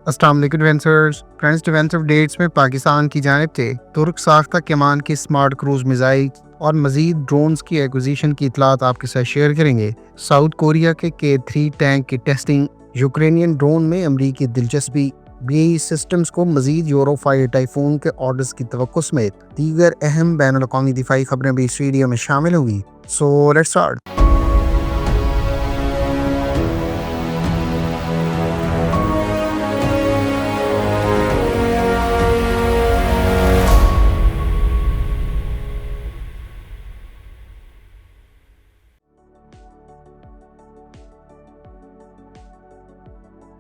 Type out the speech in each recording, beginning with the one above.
अस्सलाम वालेकुम friends. Defence updates में पाकिस्तान की जानिब से तुर्क साख्ता कमान की स्मार्ट क्रूज मिसाइल और मजीद ड्रोन्स की एक्विजिशन की इतलात आपके साथ शेयर करेंगे। साउथ कोरिया के K3 टैंक की टेस्टिंग, यूक्रेनियन ड्रोन में अमरीकी दिलचस्पी, BAE सिस्टम्स को मजीद यूरोफाइटर टाइफून के ऑर्डर्स की तवक्को समेत दीगर अहम बैनुल अक़वामी दिफाई खबरें भी इस वीडियो में शामिल होंगी। So let's start.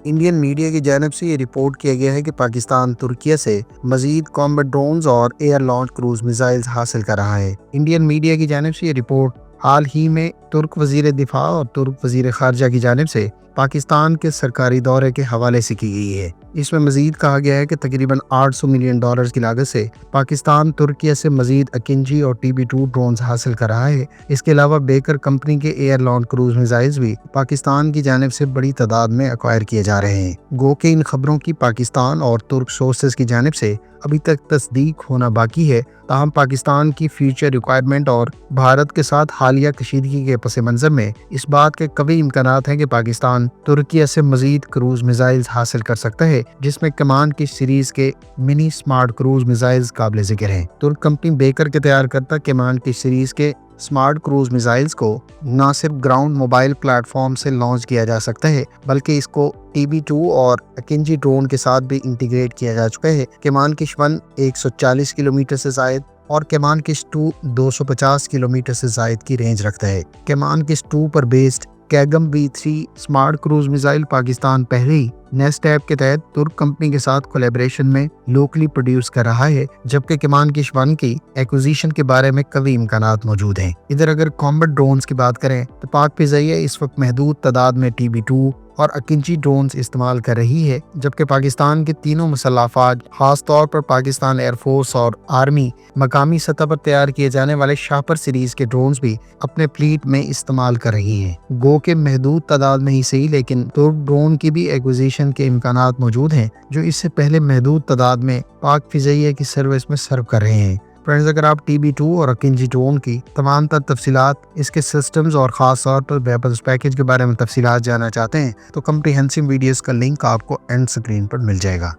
Indian media की जानिब से ये रिपोर्ट किया गया है कि पाकिस्तान तुर्किया से मजीद कॉम्बैट ड्रोन्स और एयर लॉन्च क्रूज मिसाइल्स हासिल कर रहा है। इंडियन मीडिया की जानिब से ये रिपोर्ट हाल ही में तुर्क वजीर दिफा और तुर्क वजीर खारजा की जानिब से पाकिस्तान के सरकारी दौरे के हवाले से की गई है। इसमें मजीद कहा गया है कि तकरीबन $800 मिलियन की लागत से पाकिस्तान तुर्किया से मजीद अकिंजी और TB2 ड्रोन्स हासिल कर रहा है। इसके अलावा बेकर कंपनी के एयर लॉन्च क्रूज मिसाइल्स भी पाकिस्तान की जानिब से बड़ी तादाद में एक्वायर किए जा रहे हैं। गो के इन खबरों की पाकिस्तान और तुर्क सोर्सेज की जानिब से अभी तक तस्दीक होना बाकी है। ताहम पाकिस्तान की फ्यूचर रिक्वायरमेंट और भारत के साथ हालिया कशीदगी के पस मंजर में इस बात के कई इम्कानात हैं कि पाकिस्तान तुर्किया से मजीद क्रूज मिसाइल्स हासिल कर सकता है, जिसमें कमान की सीरीज के मिनी स्मार्ट क्रूज मिसाइल्स काबिल जिक्र हैं। तुर्क कंपनी बेकर के तैयार करता कमान की सीरीज के स्मार्ट क्रूज मिसाइल्स को न सिर्फ ग्राउंड मोबाइल प्लेटफॉर्म से लॉन्च किया जा सकता है, बल्कि इसको TB2 और अकिंजी ड्रोन के साथ भी इंटीग्रेट किया जा चुका है। कमान किश 1 140 किलोमीटर से जायद और कमान किश 2 250 किलोमीटर से जायद की रेंज रखता है। कमान किश 2 पर बेस्ड कैगम V3 smart cruise missile Pakistan पहले ही नेस्ट ऐप के तहत तुर्क कंपनी के साथ कोलैबोरेशन में लोकली प्रोड्यूस कर रहा है, जबकि कमान किश 1 की एक्विजिशन के बारे में कई इम्कानात मौजूद हैं। इधर अगर कॉम्बैट ड्रोन्स की बात करें तो पाक फिज़ाइया इस वक्त महदूद तादाद में TB2 और अकिंची ड्रोन्स इस्तेमाल कर रही है, जबकि पाकिस्तान के तीनों मुसल्लफ़ात खास तौर पर पाकिस्तान एयरफोर्स और आर्मी मकामी सतह पर तैयार किए जाने वाले शापर सीरीज के ड्रोन्स भी अपने फ्लीट में इस्तेमाल कर रही हैं। गो के महदूद तादाद में ही सही, लेकिन तुर्क ड्रोन की भी एक्विजिशन के इम्कानात मौजूद हैं, जो इससे पहले महदूद तादाद में पाक फिज़ाइया की सर्विस में सर्व कर रहे हैं। फ्रेंड्स, अगर आप TB2 और अकिंजी ड्रोन की तमाम तर तफसीलात, इसके सिस्टम्स और ख़ास तौर पर वेपन्स पैकेज के बारे में तफसीलात जानना चाहते हैं तो कम्प्रीहेंसिव वीडियोस का लिंक आपको एंड स्क्रीन पर मिल जाएगा।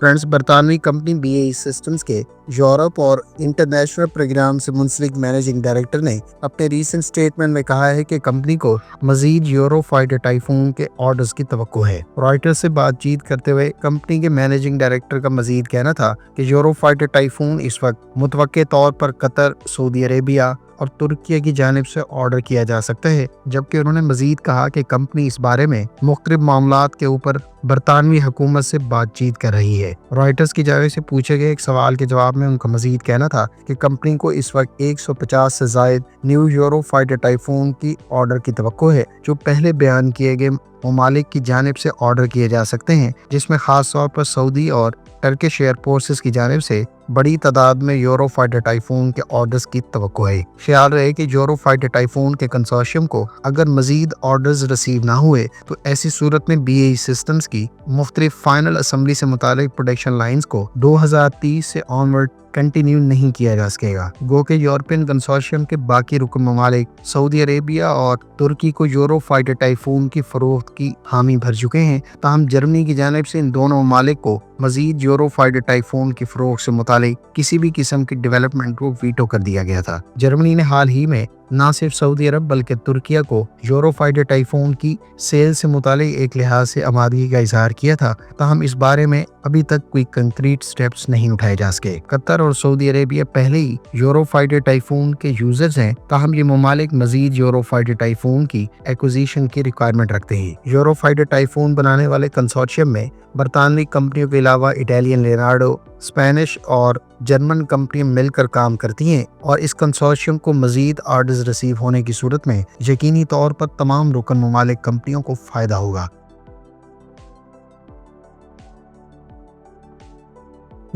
फ्रेंड्स, बरतानवी कंपनी BAE सिस्टम्स के यूरोप और इंटरनेशनल प्रोग्राम से मुंसलिक मैनेजिंग डायरेक्टर ने अपने रीसेंट स्टेटमेंट में कहा है कि कंपनी को मजीद यूरोफाइटर टाइफून के ऑर्डर्स की तवक्को है। रॉयटर्स से बातचीत करते हुए कंपनी के मैनेजिंग डायरेक्टर का मजीद कहना था कि यूरोफाइटर टाइफून इस वक्त मुतवक्के तौर पर कतर, सऊदी अरेबिया और तुर्किया की जानिब से ऑर्डर किया जा सकता है, जबकि उन्होंने मजीद कहा कि कंपनी इस बारे में मुख्तलिफ मामलात के ऊपर बरतानवी हुकूमत से बातचीत कर रही है। रॉयटर्स की जानिब से पूछे गए एक सवाल के जवाब में उनका मजीद कहना था कि कंपनी को इस वक्त 150 से जायद न्यू यूरोफाइटर टाइफून की ऑर्डर की तवक्को है, जो पहले बयान किए गए ममालिक की जानिब से ऑर्डर किए जा सकते हैं, जिसमें खास तौर पर सऊदी और टर्किश एयर फोर्सेस की जानिब से बड़ी तादाद में यूरोफाइटर टाइफून के ऑर्डर्स की तवक्को है। ख्याल रहे कि यूरोफाइटर टाइफून के कंसोर्शियम को अगर मजीद ऑर्डर्स रिसीव ना हुए तो ऐसी सूरत में BAE सिस्टम्स की मुख्तलिफ फाइनल असम्बली से मुतालिक प्रोडक्शन लाइन्स को 2030 से ऑनवर्ड कंटिन्यू नहीं किया जा सकेगा। गो के यूरोपियन कंसोर्शियम के बाकी रुकन ममालिक सऊदी अरेबिया और तुर्की को यूरोफाइटर टाइफून की फरोख्त की हामी भर चुके हैं। ताहम जर्मनी की जानिब से इन दोनों ममालिक को मजीद यूरोफाइटर टाइफून की फरोख्त से मुतालिक किसी भी किस्म की डेवलपमेंट को वीटो कर दिया गया था। जर्मनी ने हाल ही में न सिर्फ सऊदी अरब बल्कि तुर्किया को यूरोफाइटर टाइफून की सेल से मुतालिक एक लिहाज से आमादगी का इजहार किया था। ताहम इस बारे में अभी तक कोई कंक्रीट स्टेप्स नहीं उठाए जा सके। कतर और सऊदी अरेबिया पहले ही यूरोफाइटर टाइफून के यूजर्स हैं, ताहम ये ममालिक मजीद यूरोफाइटर टाइफून की एक्विजिशन की रिक्वायरमेंट रखते हैं। यूरोफाइटर टाइफून बनाने वाले कंसोर्शियम में बरतानवी कंपनियों के अलावा इटालियन लेनार्डो, स्पेनिश और जर्मन कंपनियां मिलकर काम करती हैं, और इस कंसोर्शियम को मजीद ऑर्डर्स रिसीव होने की सूरत में यकीनी तौर पर तमाम रुकन ममालिक कंपनियों को फायदा होगा।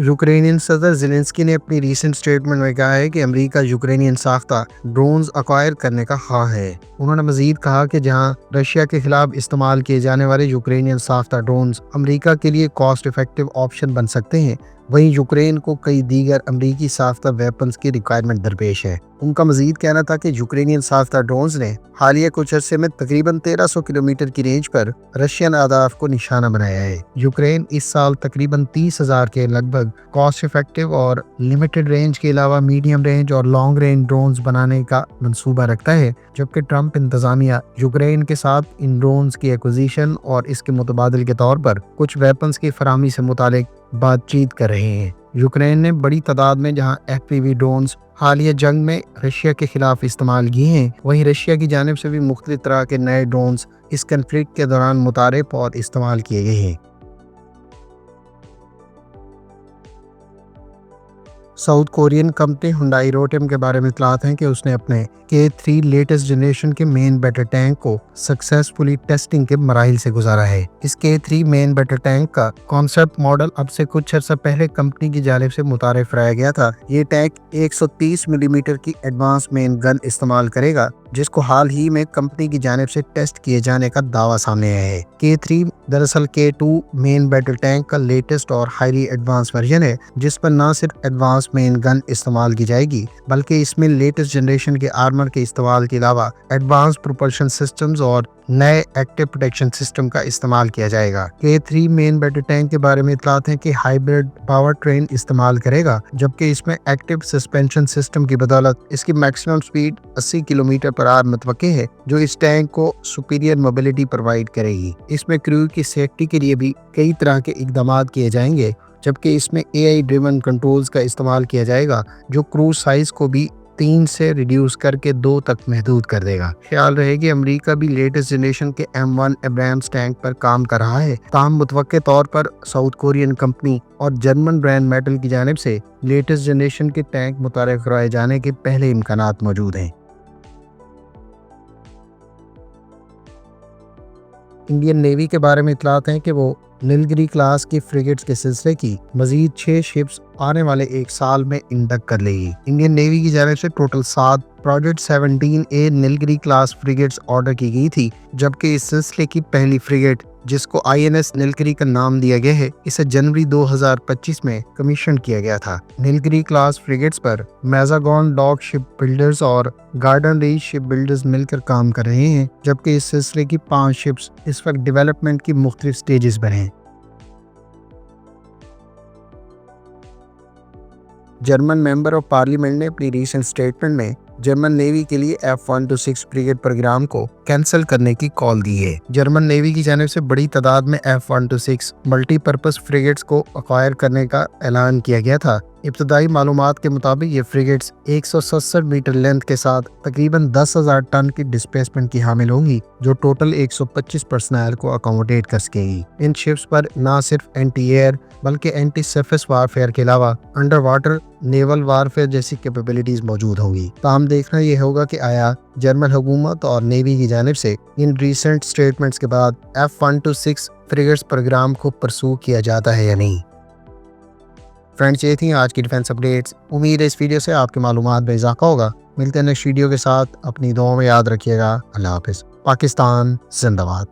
यूक्रेनियन सदर ज़ेलेंस्की ने अपनी रीसेंट स्टेटमेंट में कहा है कि अमेरिका यूक्रेनियन साख्ता ड्रोन्स अक्वायर करने का ख्वाह है। उन्होंने मजीद कहा कि जहां रशिया के खिलाफ इस्तेमाल किए जाने वाले यूक्रेनियन साख्ता ड्रोन्स अमेरिका के लिए कॉस्ट इफेक्टिव ऑप्शन बन सकते हैं, वहीं यूक्रेन को कई दीगर अमरीकी साख्ता वेपन्स की रिक्वायरमेंट दरपेश है। उनका मजीद कहना था कि यूक्रेनियन साख्ता ड्रोन्स ने हालिया कुछ अरसे में तकरीबन 1300 किलोमीटर की रेंज पर रशियन अहदाफ को निशाना बनाया है। यूक्रेन इस साल तकरीबन 30,000 के लगभग कॉस्ट इफेक्टिव और लिमिटेड रेंज के अलावा मीडियम रेंज और लॉन्ग रेंज ड्रोन्स बनाने का मंसूबा रखता है, जबकि ट्रंप इंतजामिया यूक्रेन के साथ इन ड्रोन्स की एक्विजिशन और इसके मुतबादल के तौर पर कुछ वेपन्स की फराहमी से मुतालिक बातचीत कर रहे हैं। यूक्रेन ने बड़ी तादाद में जहां FPV ड्रोन्स हालिया जंग में रशिया के खिलाफ इस्तेमाल किए हैं, वहीं रशिया की जानिब से भी मुख्तलिफ तरह के नए ड्रोन्स इस कन्फ्लिक्ट के दौरान मुतारिफ और इस्तेमाल किए गए हैं। साउथ कोरियन कंपनी हुंडई रोटेम के बारे में इतलात हैं कि उसने अपने K3 लेटेस्ट जनरेशन के मेन बैटल टैंक को सक्सेसफुली टेस्टिंग के मराहिल से गुजारा है। इस K3 मेन बैटल टैंक का कॉन्सेप्ट मॉडल अब से कुछ अर्सा पहले कंपनी की जानिब से मुतारिफ कराया गया था। ये टैंक 130 मिलीमीटर की एडवांस मेन गन इस्तेमाल करेगा, जिसको हाल ही में कंपनी की जानिब से टेस्ट किए जाने का दावा सामने आया है। K3 दरअसल K2 मेन बैटल टैंक का लेटेस्ट और हाईली एडवांस वर्जन है, जिस पर न सिर्फ एडवांस मेन गन इस्तेमाल की जाएगी, बल्कि इसमें लेटेस्ट जनरेशन के आर्मर के इस्तेमाल के अलावा एडवांस प्रोपल्शन सिस्टम्स और नए एक्टिव प्रोटेक्शन सिस्टम का इस्तेमाल किया जाएगा। K3 मेन बैटल टैंक के बारे में इतलात है कि हाइब्रिड पावर ट्रेन इस्तेमाल करेगा, जबकि इसमें एक्टिव सस्पेंशन सिस्टम की बदौलत इसकी maximum speed 80 kilometre per hour मुतवक्के है, जो इस टैंक को सुपीरियर मोबिलिटी प्रोवाइड करेगी। इसमें क्रू की सेफ्टी के लिए भी कई तरह के इकदाम किए जाएंगे, जबकि इसमें AI ड्रिवन कंट्रोल्स का इस्तेमाल किया जाएगा, जो क्रू साइज को भी 3 से रिड्यूस करके 2 तक महदूद कर देगा। ख्याल रहे कि अमेरिका भी लेटेस्ट जनरेशन के M1 एब्राम्स टैंक पर काम कर रहा है। ताहम मुतवक्के तौर पर साउथ कोरियन कंपनी और जर्मन ब्रांड मेटल की जानिब से लेटेस्ट जनरेशन के टैंक मुतारिफ करवाए जाने के पहले इम्कानात मौजूद हैं। इंडियन नेवी के बारे में इतलात हैं कि वो नीलगिरी क्लास की फ्रिगेट्स के सिलसिले की मजीद 6 शिप्स आने वाले एक साल में इंडक्ट कर लेगी। इंडियन नेवी की जानिब से total 7 project 17A Nilgiri class frigates order की गई थी, जबकि इस सिलसिले की पहली फ्रिगेट, जिसको INS नीलगिरी का नाम दिया गया है, इसे जनवरी 2025 में कमीशन किया गया था। नीलगिरी क्लास फ्रिगेट्स पर मैजागॉन डॉक शिप बिल्डर्स और गार्डन रीच शिप बिल्डर्स मिलकर काम कर रहे हैं, जबकि इस सिलसिले की 5 शिप्स इस वक्त डेवलपमेंट की मुख्तलिफ स्टेजेस पर हैं। जर्मन मेंबर ऑफ पार्लियामेंट ने अपनी रीसेंट स्टेटमेंट में जर्मन नेवी के लिए F126 फ्रिगेट प्रोग्राम को कैंसिल करने की कॉल दी है। जर्मन नेवी की जानिब से बड़ी तादाद में F126 मल्टीपर्पज फ्रिगेट्स को अक्वायर करने का ऐलान किया गया था। इब्तदाई मालूमात के मुताबिक ये फ्रिगेट्स 167 मीटर लेंथ के साथ तकरीबन 10,000 टन की डिस्प्लेसमेंट की हामिल होंगी, जो टोटल 125 पर्सनल को अकोमोडेट कर सकेगी। इन शिप्स पर न सिर्फ एंटी एयर बल्कि एंटी सरफेस वारफेयर के अलावा अंडर वाटर नेवल वारफेयर जैसी कैपेबिलिटीज मौजूद होंगी। ताहम देखना यह होगा कि आया जर्मन हुकूमत और नेवी की जानिब से इन रीसेंट स्टेटमेंट्स के बाद F126 फ्रिगेट्स प्रोग्राम को परसू किया जाता है या नहीं। फ्रेंड्स, ये थी आज की डिफेंस अपडेट्स। उम्मीद है इस वीडियो से आपकी मालूमात में इजाफा होगा। मिलते हैं नेक्स्ट वीडियो के साथ। अपनी दुआओं में याद रखिएगा। अल्लाह हाफिज़। पाकिस्तान जिंदाबाद।